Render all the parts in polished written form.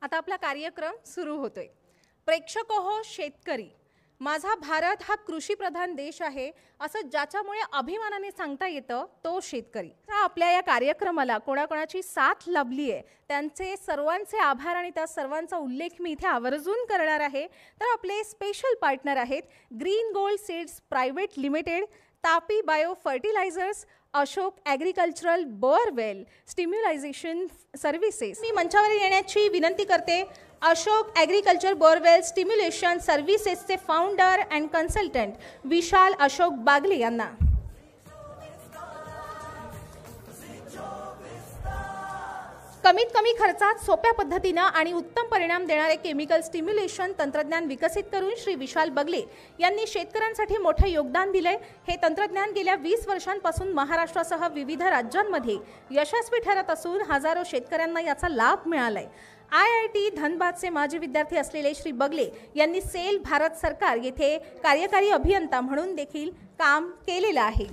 आता आपला कार्यक्रम सुरू होतोय। प्रेक्षको हो शेतकरी, माझा भारत हा कृषीप्रधान देश आहे असं ज्याच्यामुळे अभिमानाने सांगता येतं तो शेतकरी। आपल्या या कार्यक्रमाला कोणाकोणाची साथ लाभली आहे त्यांचे सर्वांचे आभार आणि त्या सर्वांचा उल्लेख मी इथे आवर्जून करणार आहे। तर आपले स्पेशल पार्टनर आहेत green gold seeds private limited, Tapi bio fertilisers, Ashok agricultural borewell stimulation services. मी मंचावर येण्याची विनंती करते अशोक ॲग्रिकल्चर बोअरवेल स्टिम्युलेशन सर्व्हिसेसचे founder and consultant Vishal Ashok Bagle यांना। कमीत कमी खर्चात सोप्या पद्धतीने आणि उत्तम परिणाम देणारे केमिकल स्टिम्युलेशन तंत्रज्ञान विकसित करून श्री विशाल बगले यांनी शेतकऱ्यांसाठी मोठे योगदान दिले। हे तंत्रज्ञान गेल्या 20 वर्षांपासून महाराष्ट्रासह विविध राज्यांमध्ये यशस्वी ठरत असून हजारो शेतकऱ्यांना याचा लाभ मिळालाय। IIT धनबादचे माजी विद्यार्थी असलेले श्री बगले यांनी सेल भारत सरकार येथे कार्यकारी अभियंता म्हणून देखील काम केलेले आहे।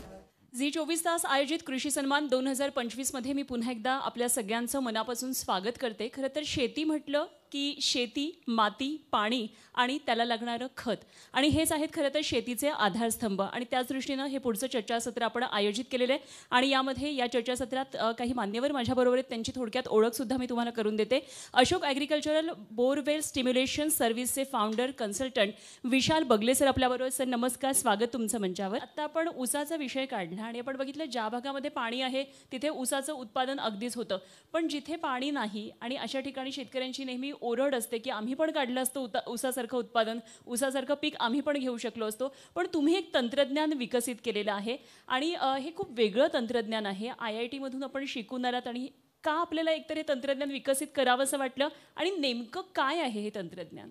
झी 24 तास आयोजित कृषी सन्मान 2025 मध्ये मी पुन्हा एकदा आपल्या सगळ्यांचं मनापासून स्वागत करते। खरं तर शेती म्हटलं की शेती, माती, पाणी आणि त्याला लागणारं खत आणि हेच आहेत खरं तर शेतीचे आधारस्तंभ आणि त्याच दृष्टीनं हे पुढचं चर्चासत्र आपण आयोजित केलेलं आहे आणि यामध्ये या चर्चासत्रात काही मान्यवर माझ्याबरोबर आहेत, त्यांची थोडक्यात ओळखसुद्धा मी तुम्हाला करून देते। अशोक ॲग्रिकल्चरल बोअरवेल स्टिम्युलेशन सर्व्हिसचे founder consultant Vishal Bagle sir आपल्याबरोबर। सर नमस्कार, स्वागत तुमचं मंचावर। आता आपण ऊसाचा विषय काढला आणि आपण बघितलं ज्या भागामध्ये पाणी आहे तिथे ऊसाचं उत्पादन अगदीच होतं, पण जिथे पाणी नाही आणि अशा ठिकाणी शेतकऱ्यांची नेहमी ओरड असते की आम्ही पण काढलं असतं ऊसासारखं उत्पादन, ऊसासारखं पीक आम्ही पण घेऊ शकलो असतो, पण तुम्ही एक तंत्रज्ञान विकसित केलेलं आहे आणि हे खूप वेगळं तंत्रज्ञान आहे। IIT मधून आपण शिकून आलात आणि का आपल्याला एकतर हे तंत्रज्ञान विकसित करावं असं वाटलं आणि नेमकं काय आहे हे तंत्रज्ञान?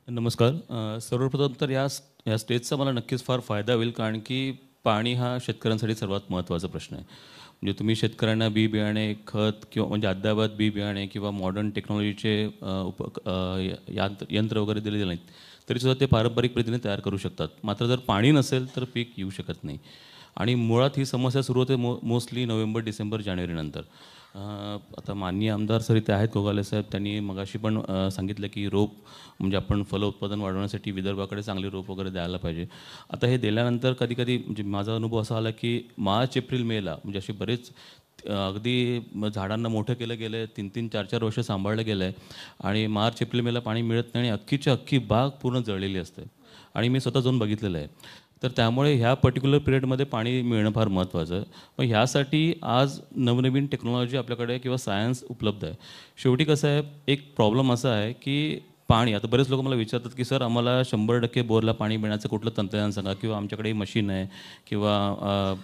नमस्कार। सर्वप्रथम तर या स्टेजचा मला नक्कीच फार फायदा होईल, कारण की पाणी हा शेतकऱ्यांसाठी सर्वात महत्त्वाचा प्रश्न आहे। म्हणजे तुम्ही शेतकऱ्यांना बी बियाणे, खत किंवा म्हणजे अद्ययावत बी बियाणे किंवा मॉडर्न टेक्नॉलॉजीचे यंत्र वगैरे दिले नाहीत तरीसुद्धा ते पारंपरिक पद्धतीने तयार करू शकतात, मात्र जर पाणी नसेल तर पीक येऊ शकत नाही। आणि मुळात ही समस्या सुरू होते मोस्टली नोव्हेंबर, डिसेंबर, जानेवारीनंतर। आता माननीय आमदार सर इथे आहेत गोगाले साहेब, त्यांनी मगाशी पण सांगितलं की रोप म्हणजे आपण फलोत्पादन वाढवण्यासाठी विदर्भाकडे चांगले रोप वगैरे द्यायला पाहिजे। आता हे दिल्यानंतर कधी कधी म्हणजे माझा अनुभव असा आला की मार्च, एप्रिल, मेला म्हणजे असे बरेच अगदी झाडांना मोठं केलं गेलं आहे, 3-3, 4-4 वर्ष सांभाळलं गेलं आहे आणि मार्च, एप्रिल, मेला पाणी मिळत नाही आणि अख्खीच्या अख्खी बाग पूर्ण जळलेली असते आणि मी स्वतः जाऊन बघितलेलं आहे। तर त्यामुळे ह्या पर्टिक्युलर पिरियडमध्ये पाणी मिळणं फार महत्त्वाचं आहे। मग ह्यासाठी आज नवनवीन टेक्नॉलॉजी आपल्याकडे किंवा सायन्स उपलब्ध आहे। शेवटी कसं आहे, एक प्रॉब्लेम असा आहे की पाणी, आता बरेच लोक मला विचारतात की सर आम्हाला 100% बोरला पाणी मिळण्याचं कुठलं तंत्रज्ञान सांगा किंवा आमच्याकडे मशीन आहे किंवा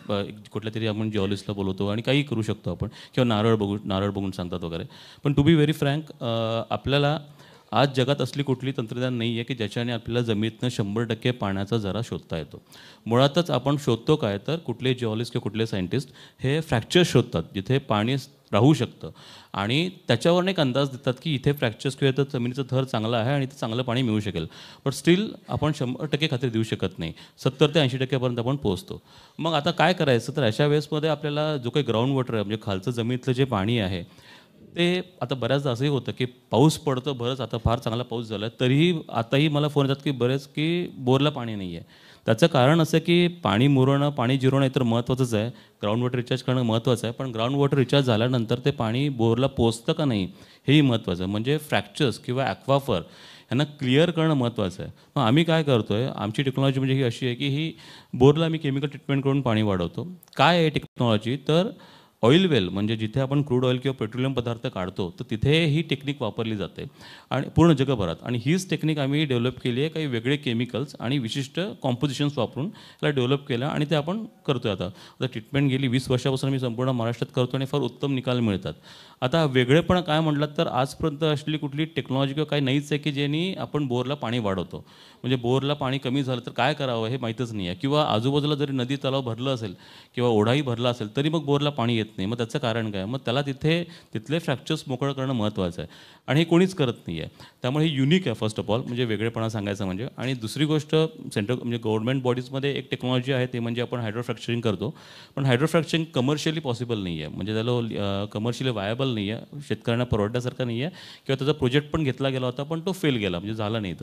कुठल्या तरी आपण जिओलॉजिस्टला बोलवतो आणि काही करू शकतो आपण किंवा नारळ बघून सांगतात वगैरे। पण टू बी व्हेरी फ्रँक, आपल्याला आज जगात असली कुठली तंत्रज्ञान नाही आहे की ज्याच्याने आपल्याला जमिनीतनं 100% पाण्याचा जरा शोधता येतो। मुळातच आपण शोधतो काय तर कुठले जिओलॉजिस्ट किंवा कुठले सायंटिस्ट हे फ्रॅक्चर शोधतात जिथे पाणी राहू शकतं आणि त्याच्यावरून एक अंदाज देतात की इथे फ्रॅक्चर्स किंवा तर जमिनीचं थर चांगला आहे आणि इथे चांगलं पाणी मिळू शकेल। पण स्टील आपण 100% खात्री देऊ शकत नाही, 70 ते 80% आपण पोहोचतो। मग आता काय करायचं तर अशा वेळेसमध्ये आपल्याला जो काही ग्राउंड वॉटर आहे म्हणजे खालचं जमिनीतलं जे पाणी आहे ते आता बऱ्याचदा असंही होतं की पाऊस पडतं बरंच, आता फार चांगला पाऊस झाला तरीही आताही मला फोन येतात की बरेच की बोरला पाणी नाही आहे। त्याचं कारण असं की पाणी मुरवणं, पाणी जिरवणं तर महत्त्वाचंच आहे, ग्राउंड वॉटर रिचार्ज करणं महत्त्वाचं आहे, पण ग्राउंड वॉटर रिचार्ज झाल्यानंतर ते पाणी बोरला पोचतं का नाही हेही महत्त्वाचं आहे। म्हणजे फ्रॅक्चर्स किंवा ॲक्वाफर यांना क्लिअर करणं महत्त्वाचं आहे। मग आम्ही काय करतो आहे, आमची टेक्नॉलॉजी म्हणजे ही अशी आहे की ही बोरला आम्ही केमिकल ट्रीटमेंट करून पाणी वाढवतो। काय आहे टेक्नॉलॉजी तर ऑइल वेल म्हणजे जिथे आपण क्रूड ऑइल किंवा पेट्रोलियम पदार्थ काढतो तर तिथे ही टेक्निक वापरली जाते आणि पूर्ण जगभरात, आणि हीच टेक्निक आम्ही डेव्हलप केली आहे। काही वेगळे केमिकल्स आणि विशिष्ट कॉम्पोजिशन्स वापरून त्याला डेव्हलप केलं आणि ते आपण करतो आहे। आता ट्रीटमेंट गेली 20 वर्षापासून मी संपूर्ण महाराष्ट्रात करतो आणि फार उत्तम निकाल मिळतात। आता वेगळेपण काय म्हटलं तर आजपर्यंत असलेली कुठली टेक्नॉलॉजी किंवा काही नाहीच आहे की ज्यांनी आपण बोरला पाणी वाढवतो। म्हणजे बोरला पाणी कमी झालं तर काय करावं हे माहीतच नाही आहे, किंवा आजूबाजूला जरी नदी तलाव भरलं असेल किंवा ओढाही भरला असेल तरी मग बोरला पाणी येत नाही. मग त्याचं कारण काय? मग त्याला तिथले फ्रॅक्चर्स मोकळं करणं महत्त्वाचं आहे आणि हे कोणीच करत नाही आहे. त्यामुळे हे युनिक आहे फर्स्ट ऑफ ऑल, म्हणजे वेगळेपणा सांगायचं म्हणजे. आणि दुसरी गोष्ट, सेंट्रल म्हणजे गव्हर्नमेंट बॉडीजमध्ये एक टेक्नॉलॉजी आहे, ते म्हणजे आपण हायड्रोफ्रॅक्चरिंग करतो. पण हायड्रोफ्रॅक्चरिंग कमर्शियली पॉसिबल नाही आहे, म्हणजे त्याला कमर्शियली वायबल नाही आहे, शेतकऱ्यांना परवडण्यासारखं नाही आहे, किंवा त्याचा प्रोजेक्ट पण घेतला गेला होता पण तो फेल गेला, म्हणजे झाला नाही.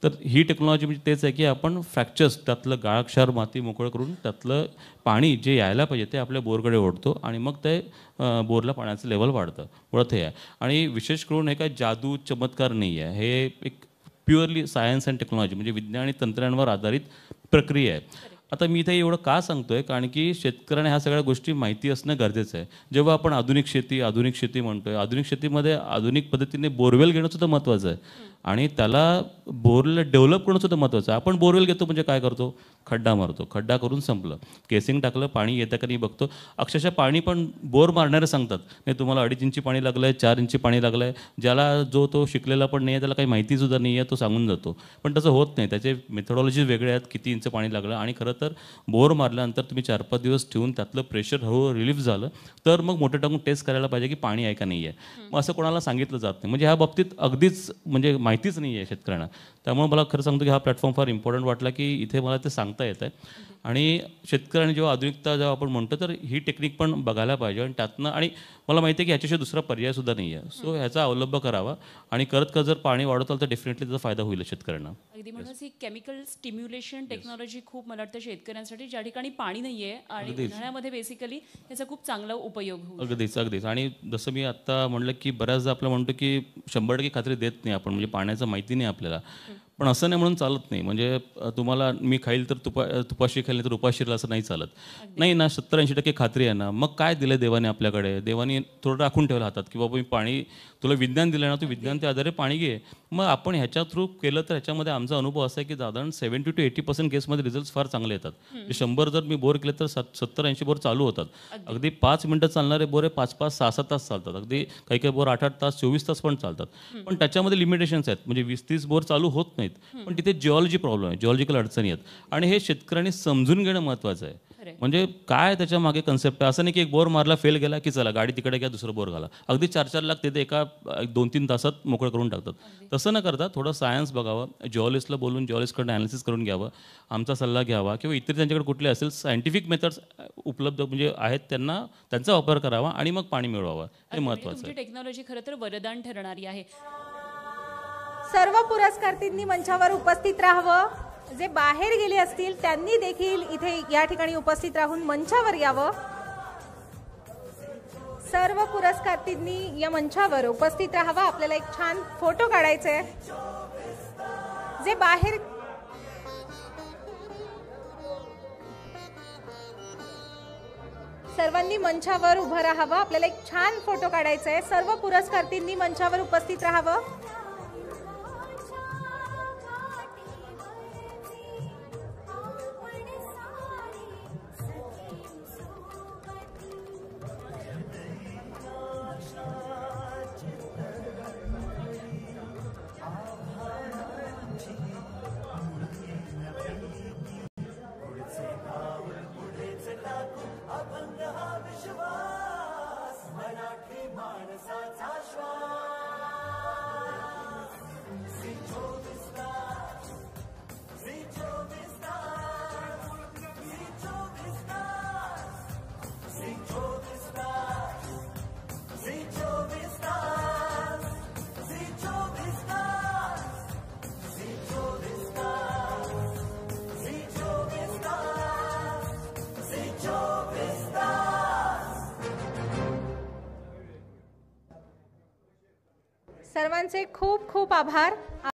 तर ही टेक्नॉलॉजी म्हणजे तेच आहे की आपण फ्रॅक्चर्स, त्यातलं गाळक्षार माती मोकळं करून त्यातलं पाणी जे यायला पाहिजे ते आपल्या बोरकडे ओढतो आणि मग ते बोरला पाण्याचं लेवल वाढतं. मुळात हे आहे. आणि विशेष करून हे काय जादू चमत्कार नाही आहे, हे एक प्युअरली सायन्स अँड टेक्नॉलॉजी, म्हणजे विज्ञान आणि तंत्रज्ञानावर आधारित प्रक्रिया आहे. आता मी इथे एवढं का सांगतोय? कारण की शेतकऱ्यांना ह्या सगळ्या गोष्टी माहिती असणं गरजेचं आहे. जेव्हा आपण आधुनिक शेती म्हणतोय, आधुनिक शेतीमध्ये आधुनिक पद्धतीने बोरवेल घेणं सुद्धा महत्त्वाचं आहे आणि त्याला बोरला डेव्हलप करणं सुद्धा महत्त्वाचं आहे. आपण बोरवेल घेतो म्हणजे काय करतो? खड्डा मारतो, खड्डा करून संपलं, केसिंग टाकलं, पाणी येतं का नाही बघतो. अक्षरशः पाणी पण बोर मारणारे सांगतात नाही तुम्हाला 2.5 इंची पाणी लागलं आहे, 4 इंची पाणी लागलं आहे. ज्याला तो शिकलेला पण नाही आहे, त्याला काही माहितीसुद्धा नाही आहे, तो सांगून जातो. पण तसं होत नाही, त्याचे मेथडॉलॉजीज वेगळे आहेत, किती इंच पाणी लागलं. आणि खरं तर बोर मारल्यानंतर तुम्ही 4-5 दिवस ठेवून त्यातलं प्रेशर हळूहळू रिलीफ झालं तर मग मोठं टाकून टेस्ट करायला पाहिजे की पाणी आहे का नाही आहे. मग असं कोणाला सांगितलं जात नाही, म्हणजे ह्या बाबतीत अगदीच म्हणजे माहितीच नाही आहे शेतकऱ्यांना. त्यामुळे मला खरं सांगतो की हा प्लॅटफॉर्म फार इम्पॉर्टंट वाटला की इथे मला ते सांगता येत आहे. आणि शेतकऱ्यांनी जेव्हा आधुनिकता जेव्हा आपण म्हणतो तर ही टेक्निक पण बघायला पाहिजे आणि त्यातनं, आणि मला माहिती आहे की ह्याच्याशिवाय दुसरा पर्यायसुद्धा नाही आहे. सो ह्याचा अवलंब करावा आणि करत जर पाणी वाढवताल तर डेफिनेटली त्याचा फायदा होईल शेतकऱ्यांना. अगदी म्हणूनच ही केमिकल स्टिम्युलेशन टेक्नॉलॉजी खूप मला वाटतं शेतकऱ्यांसाठी, ज्या ठिकाणी पाणी नाही आहे आणि उन्हाळ्यामध्ये बेसिकली याचा खूप चांगला उपयोग होईल. अगदीच. आणि जसं मी आत्ता म्हटलं की बऱ्याचदा आपलं म्हणतो की 100% खात्री देत नाही आपण, म्हणजे पाण्याचं माहिती नाही आपल्याला. पण असं नाही म्हणून चालत नाही. म्हणजे तुम्हाला मी खाईल तर तुपाशी खाईल तर उपाशीला असं नाही चालत. नाही ना, 70-80% खात्री आहे ना. मग काय दिलं देवाने आपल्याकडे? देवाने थोडं राखून ठेवलं हातात की बाबा मी पाणी, तुला विज्ञान दिलं ना, तू विज्ञानच्या आधारे पाणी घे. मग आपण ह्याच्या थ्रू केलं तर ह्याच्यामध्ये आमचा अनुभव असा आहे की साधारण 70 to 80% केसमध्ये रिझल्ट फार चांगले येतात. 100 जर मी बोर केले तर 70-80 बोर चालू होतात. अगदी 5 मिनिटं चालणारे बोर हे 5-5, 6-6 तास चालतात. अगदी काही बोर 8-8 तास, 24 तास पण चालतात. पण त्याच्यामध्ये लिमिटेशन्स आहेत, म्हणजे 20-30 बोर चालू होत नाहीत. पण तिथे जिओलॉजी प्रॉब्लेम आहे, जिओलॉजिकल अडचणी आहेत आणि हे शेतकऱ्यांनी समजून घेणं महत्त्वाचं आहे. म्हणजे काय त्याच्या मागे कन्सेप्ट आहे. असं नाही की एक बोर मारला, फेल गेला की चला गाडी तिकडे घ्या, दुसरं बोर घाला. अगदी 4-4 लाख तिथे एका 2-3 तासात मोकळं करून टाकतात. तसं न करता थोडं सायन्स बघावं, जिओलॉजिस्टला बोलून जिओलॉजिस्टकडे ॲनालिसिस करून घ्यावं, आमचा सल्ला घ्यावा किंवा इतर त्यांच्याकडे कुठले असेल सायंटिफिक मेथड्स उपलब्ध म्हणजे आहेत त्यांचा वापर करावा आणि मग पाणी मिळवावं. हे महत्त्वाचं आहे. टेक्नॉलॉजी खरं तर वरदान ठरणारी आहे. सर्व पुरस्कारार्थींनी मंचावर उपस्थित राहावं. जे बाहेर गेले असतील त्यांनी देखील इथे या ठिकाणी उपस्थित राहून मंचावर यावं. सर्व पुरस्कारार्थींनी या मंचावर उपस्थित राहावं. आपल्याला एक छान फोटो काढायचा आहे. जे बाहेर सर्वांनी मंचावर उभं राहावं. आपल्याला एक छान फोटो काढायचा आहे. सर्व पुरस्कारार्थींनी मंचावर उपस्थित राहावं. सर्वांचे खूप खूप आभार.